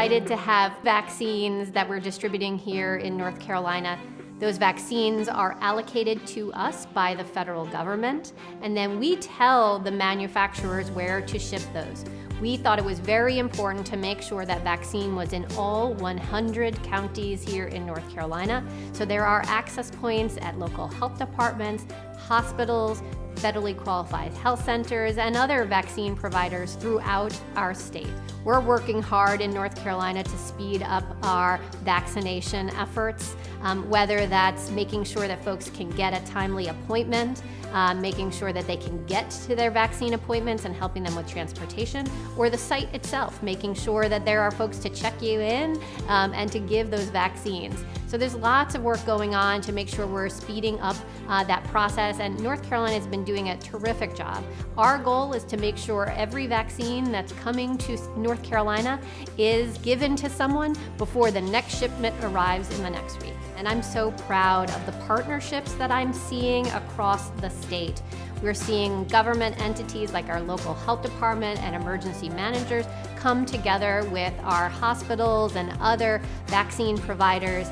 excited to have vaccines that we're distributing here in North Carolina. Those vaccines are allocated to us by the federal government, and then we tell the manufacturers where to ship those. We thought it was very important to make sure that vaccine was in all 100 counties here in North Carolina. So there are access points at local health departments, hospitals, federally qualified health centers, and other vaccine providers throughout our state. We're working hard in North Carolina to speed up our vaccination efforts, whether that's making sure that folks can get a timely appointment, making sure that they can get to their vaccine appointments and helping them with transportation, or the site itself, making sure that there are folks to check you in and to give those vaccines. So there's lots of work going on to make sure we're speeding up that process, and North Carolina has been doing a terrific job. Our goal is to make sure every vaccine that's coming to North Carolina is given to someone before the next shipment arrives in the next week. And I'm so proud of the partnerships that I'm seeing across the state. We're seeing government entities like our local health department and emergency managers come together with our hospitals and other vaccine providers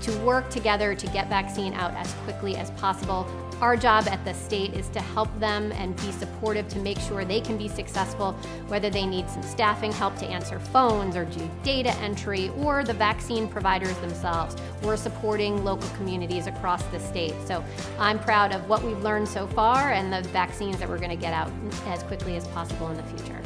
to work together to get vaccine out as quickly as possible. Our job at the state is to help them and be supportive to make sure they can be successful, whether they need some staffing help to answer phones or do data entry, or the vaccine providers themselves. We're supporting local communities across the state. So I'm proud of what we've learned so far and the vaccines that we're going to get out as quickly as possible in the future.